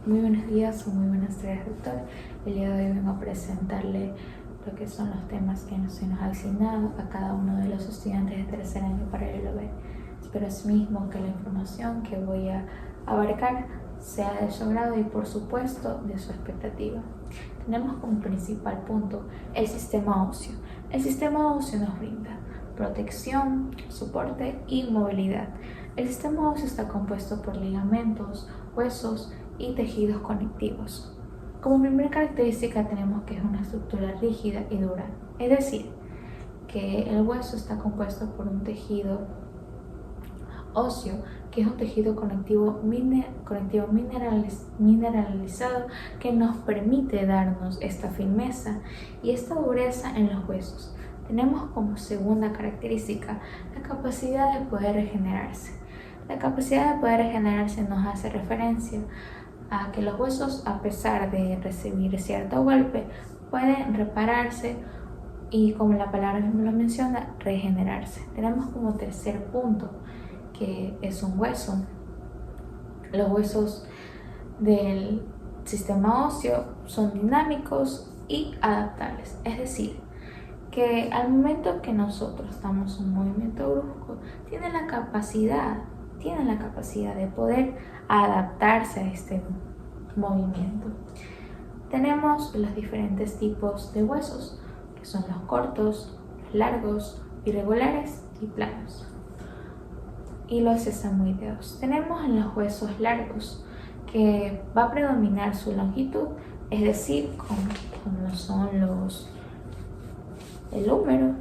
Muy buenos días o muy buenas tardes, doctor. El día de hoy vengo a presentarle lo que son los temas que se nos ha asignado a cada uno de los estudiantes de tercer año paralelo B. Espero asimismo que la información que voy a abarcar sea de su agrado y por supuesto de su expectativa. Tenemos como principal punto el sistema óseo. El sistema óseo nos brinda protección, soporte y movilidad. El sistema óseo está compuesto por ligamentos, huesos y tejidos conectivos. Como primera característica tenemos que es una estructura rígida y dura, es decir, que el hueso está compuesto por un tejido óseo, que es un tejido conectivo mineralizado que nos permite darnos esta firmeza y esta dureza en los huesos. Tenemos como segunda característica la capacidad de poder regenerarse. La capacidad de poder regenerarse nos hace referencia a que los huesos, a pesar de recibir cierto golpe, pueden repararse y, como la palabra mismo lo menciona, regenerarse. Tenemos como tercer punto que es un hueso. Los huesos del sistema óseo son dinámicos y adaptables, es decir, que al momento que nosotros damos un movimiento brusco, tienen la capacidad de poder adaptarse a este movimiento. Tenemos los diferentes tipos de huesos, que son los cortos, los largos, irregulares y planos, y los sesamoideos. Tenemos en los huesos largos, que va a predominar su longitud, es decir, como son el húmero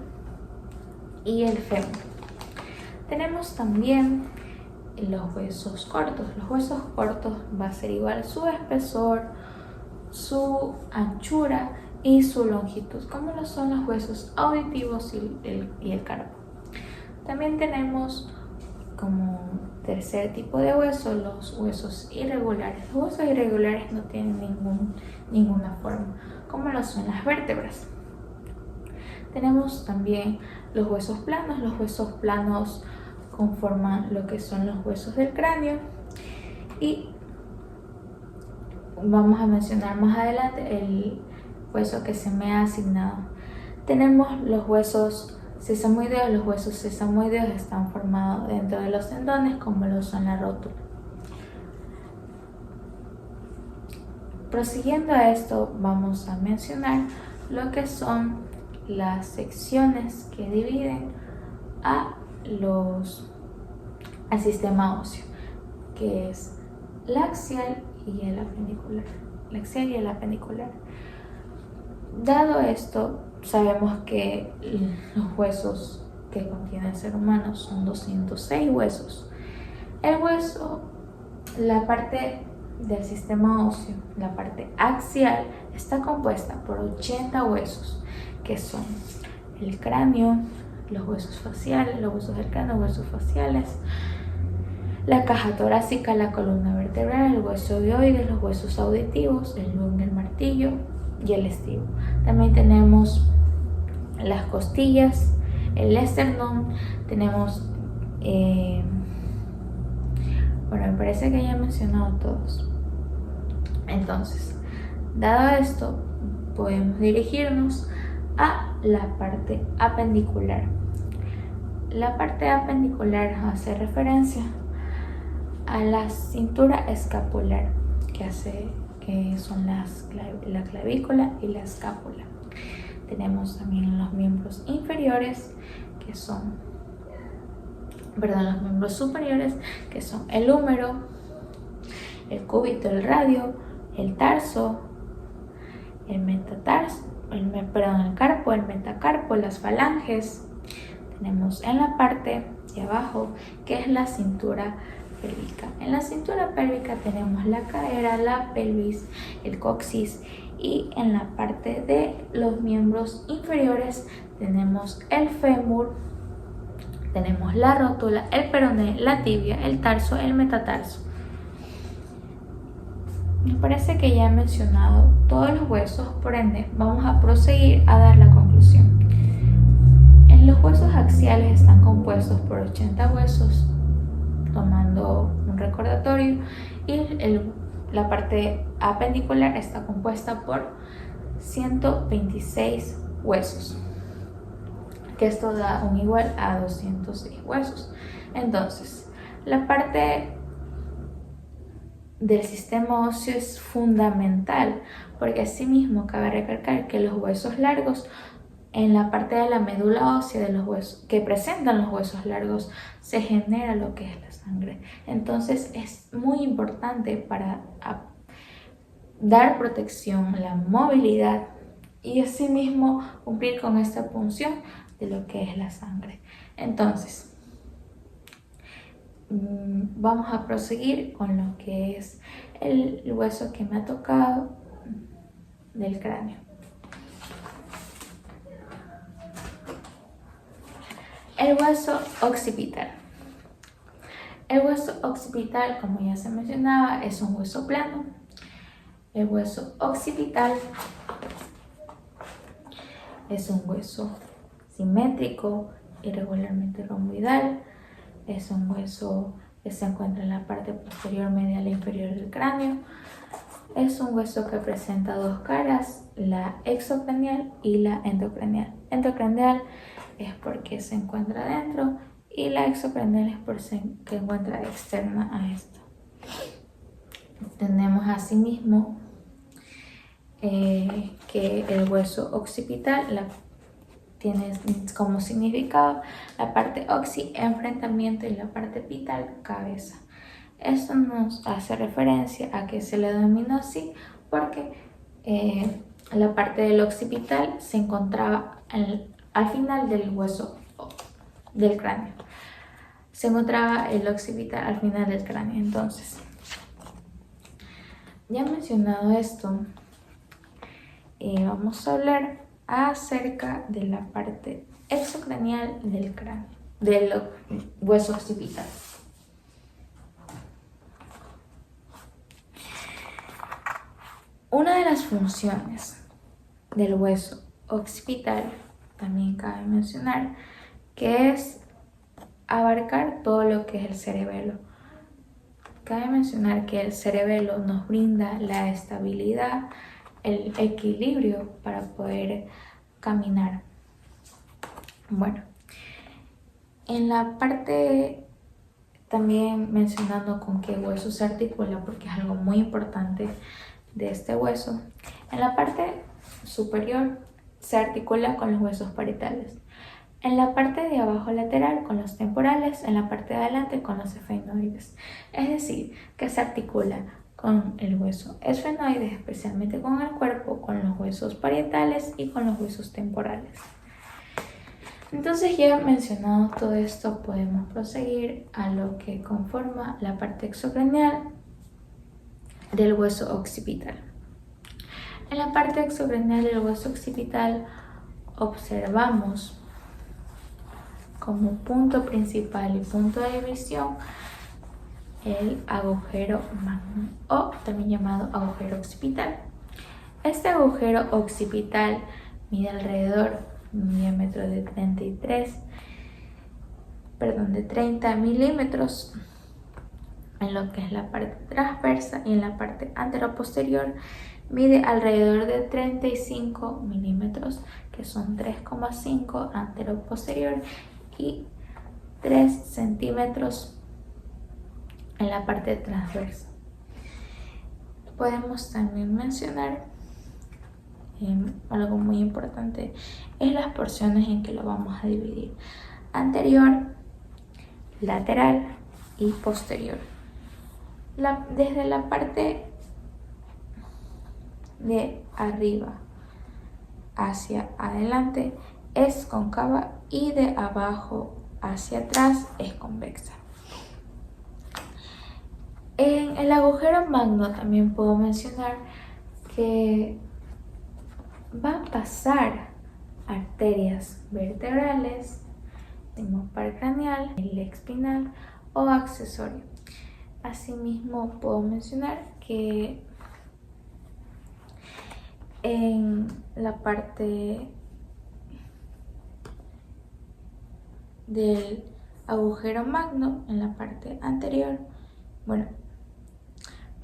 y el fémur. Tenemos también los huesos cortos. Los huesos cortos va a ser igual su espesor, su anchura y su longitud, como lo son los huesos auditivos y el carpo. También tenemos como tercer tipo de hueso los huesos irregulares. Los huesos irregulares no tienen ninguna forma, como lo son las vértebras. Tenemos también los huesos planos. Los huesos planos conforman lo que son los huesos del cráneo, y vamos a mencionar más adelante el hueso que se me ha asignado. Tenemos los huesos sesamoideos. Los huesos sesamoideos están formados dentro de los tendones, como lo son la rótula. Prosiguiendo a esto, vamos a mencionar lo que son las secciones que dividen al sistema óseo, que es la axial y el apendicular. La axial y el apendicular. Dado esto, sabemos que los huesos que contiene el ser humano son 206 huesos. El hueso, la parte del sistema óseo, la parte axial, está compuesta por 80 huesos, que son el cráneo, los huesos faciales, los huesos del cráneo, huesos faciales, la caja torácica, la columna vertebral, el hueso dioides, los huesos auditivos, el yunque, el martillo y el estribo. También tenemos las costillas, el esternón, tenemos, me parece que ya he mencionado todos. Entonces, dado esto, podemos dirigirnos a la parte apendicular. La parte apendicular hace referencia a la cintura escapular, que son la clavícula y la escápula. Tenemos también los miembros inferiores, los miembros superiores, que son el húmero, el cúbito, el radio, el tarso, el metatarso, el carpo, el metacarpo, las falanges. Tenemos en la parte de abajo, que es la cintura pélvica. En la cintura pélvica tenemos la cadera, la pelvis, el coxis, y en la parte de los miembros inferiores tenemos el fémur, tenemos la rótula, el peroné, la tibia, el tarso, el metatarso. Me parece que ya he mencionado todos los huesos, por ende vamos a proseguir a dar la conclusión. Los huesos axiales están compuestos por 80 huesos, tomando un recordatorio, y el la parte apendicular está compuesta por 126 huesos, que esto da un igual a 206 huesos. Entonces, la parte del sistema óseo es fundamental, porque asimismo cabe recalcar que los huesos largos, en la parte de la médula ósea de los huesos que presentan los huesos largos, se genera lo que es la sangre. Entonces es muy importante para dar protección, la movilidad y asimismo cumplir con esta función de lo que es la sangre. Entonces, vamos a proseguir con lo que es el hueso que me ha tocado del cráneo. El hueso occipital. El hueso occipital, como ya se mencionaba, es un hueso plano. El hueso occipital es un hueso simétrico, irregularmente romboidal. Es un hueso que se encuentra en la parte posterior, medial e inferior del cráneo. Es un hueso que presenta dos caras, la exocranial y la endocranial. Endocranial es porque se encuentra dentro y la exocranial es porque se encuentra externa a esto. Tenemos asimismo que el hueso occipital tiene como significado la parte oxi, enfrentamiento, y la parte pital, cabeza. Esto nos hace referencia a que se le denominó así porque la parte del occipital se encontraba al final del hueso del cráneo. Se encontraba el occipital al final del cráneo. Entonces, ya mencionado esto, vamos a hablar acerca de la parte exocranial del cráneo, del hueso occipital. Una de las funciones del hueso occipital, también cabe mencionar, que es abarcar todo lo que es el cerebelo. Cabe mencionar que el cerebelo nos brinda la estabilidad, el equilibrio para poder caminar. Bueno, en la parte, también mencionando con qué hueso se articula, porque es algo muy importante de este hueso, en la parte superior se articula con los huesos parietales, en la parte de abajo lateral con los temporales, en la parte de adelante con los esfenoides. Es decir, que se articula con el hueso esfenoide, especialmente con el cuerpo, con los huesos parietales y con los huesos temporales. Entonces, ya mencionado todo esto, podemos proseguir a lo que conforma la parte exocranial del hueso occipital. En la parte exocranial del hueso occipital observamos como punto principal y punto de división el agujero magno, o también llamado agujero occipital. Este agujero occipital mide alrededor de un diámetro de 30 milímetros en lo que es la parte transversa, y en la parte anteroposterior mide alrededor de 35 milímetros, que son 3,5 anteroposterior y 3 centímetros en la parte transversa. Podemos también mencionar algo muy importante, es las porciones en que lo vamos a dividir: anterior, lateral y posterior. Desde la parte de arriba hacia adelante es cóncava y de abajo hacia atrás es convexa. En el agujero magno también puedo mencionar que va a pasar arterias vertebrales, par craneal, el espinal o accesorio. Asimismo, puedo mencionar que en la parte del agujero magno, en la parte anterior,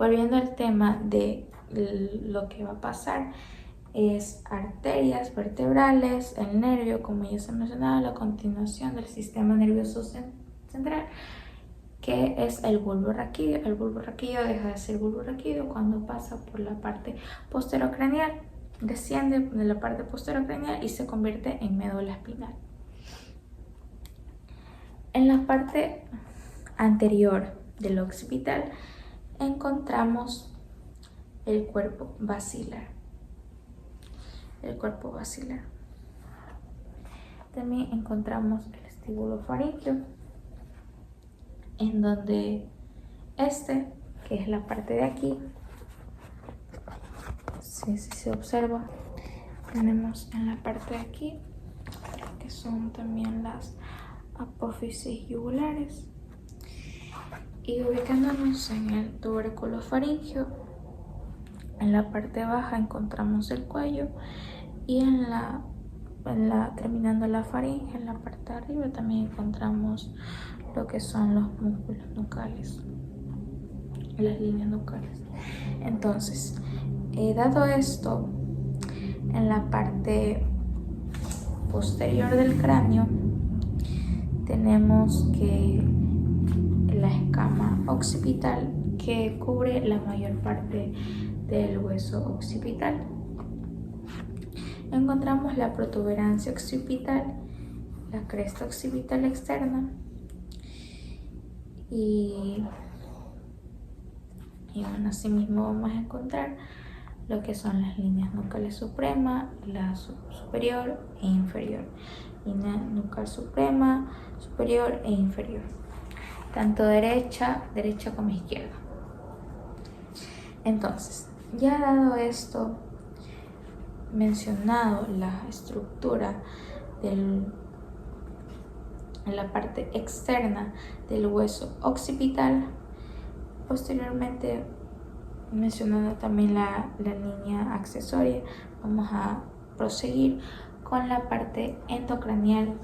volviendo al tema de lo que va a pasar, es arterias vertebrales, el nervio, como ya se mencionaba, la continuación del sistema nervioso central, que es el bulbo raquídeo. El bulbo raquídeo deja de ser bulbo raquídeo cuando pasa por la parte posterocraneal, desciende de la parte posterocraneal y se convierte en médula espinal. En la parte anterior del occipital encontramos el cuerpo basilar. También encontramos el estíbulo faríngeo, en donde que es la parte de aquí, si se observa, tenemos en la parte de aquí, que son también las apófisis yugulares. Y ubicándonos en el tubérculo faríngeo, en la parte baja encontramos el cuello y terminando la faringe, en la parte de arriba también encontramos lo que son los músculos nucales, las líneas nucales. Entonces, dado esto, en la parte posterior del cráneo tenemos que la escama occipital, que cubre la mayor parte del hueso occipital. Encontramos la protuberancia occipital, la cresta occipital externa y bueno, asimismo vamos a encontrar lo que son las líneas nucales suprema, la superior e inferior. Línea nucal suprema, superior e inferior, tanto derecha como izquierda. Entonces, ya dado esto, mencionado la estructura en la parte externa del hueso occipital, posteriormente mencionando también la línea accesoria, vamos a proseguir con la parte endocranial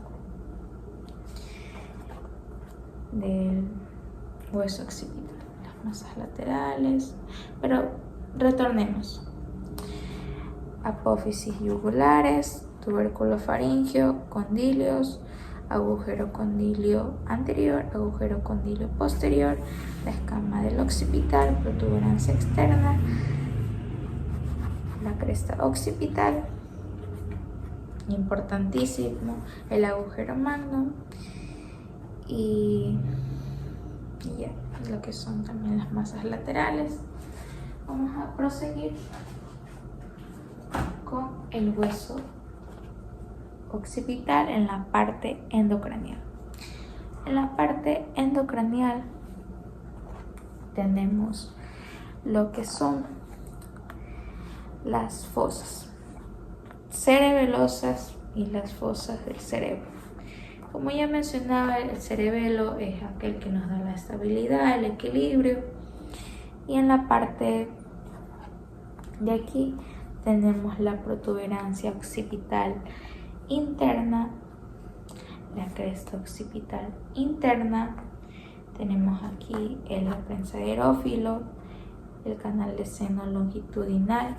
del hueso occipital, las masas laterales, pero retornemos. Apófisis yugulares, tubérculo faríngeo, condilios, agujero condilio anterior, agujero condilio posterior, la escama del occipital, protuberancia externa, la cresta occipital, importantísimo, el agujero magno y ya, lo que son también las masas laterales. Vamos a proseguir con el hueso occipital en la parte endocranial. En la parte endocranial tenemos lo que son las fosas cerebelosas y las fosas del cerebro. Como ya mencionaba, el cerebelo es aquel que nos da la estabilidad, el equilibrio, y en la parte de aquí tenemos la protuberancia occipital interna, la cresta occipital interna, tenemos aquí el aprensadierófilo, el canal de seno longitudinal,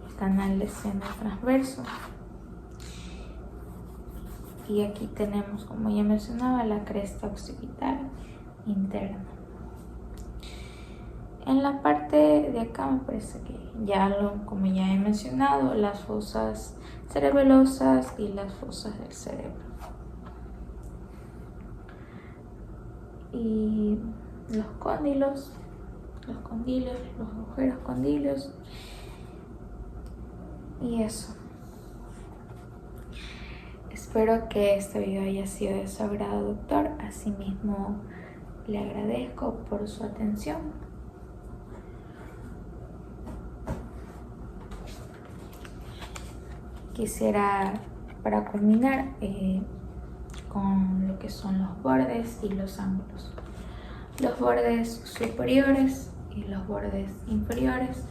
el canal de seno transverso, y aquí tenemos, como ya mencionaba, la cresta occipital interna. En la parte de acá me parece que como ya he mencionado, las fosas cerebelosas y las fosas del cerebro. Y los cóndilos, los agujeros condilios y eso. Espero que este video haya sido de su agrado, doctor. Asimismo, le agradezco por su atención. Quisiera, para culminar, con lo que son los bordes y los ángulos. Los bordes superiores y los bordes inferiores.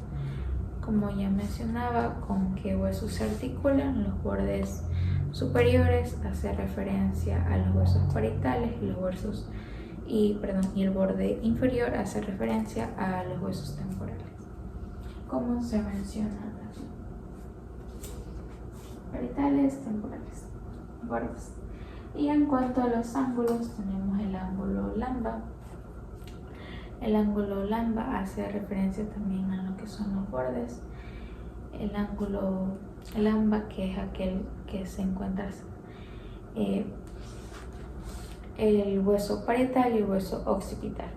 Como ya mencionaba, con qué huesos se articulan. Los bordes superiores hace referencia a los huesos parietales y los huesos y el borde inferior hace referencia a los huesos temporales, como se menciona aquí. Parietales, temporales, bordes. Y en cuanto a los ángulos, tenemos el ángulo lamba. El ángulo lamba hace referencia también a lo que son los bordes. El ángulo lamba, que es aquel que se encuentra el hueso parietal y el hueso occipital.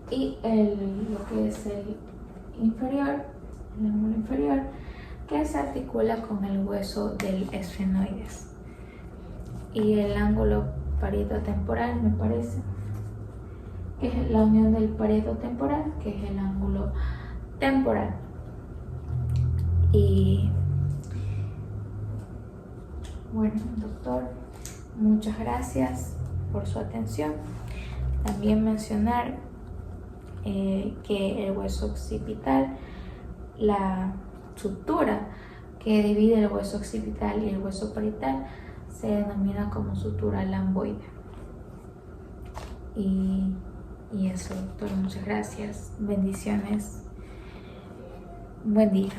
Y lo que es el inferior, el ángulo inferior, que se articula con el hueso del esfenoides. Y el ángulo parietotemporal, me parece, que es la unión del parietotemporal, que es el ángulo temporal. Y bueno, doctor, muchas gracias por su atención. También mencionar que el hueso occipital, la sutura que divide el hueso occipital y el hueso parietal, se denomina como sutura lamboide. Y eso, doctor, muchas gracias. Bendiciones. Buen día.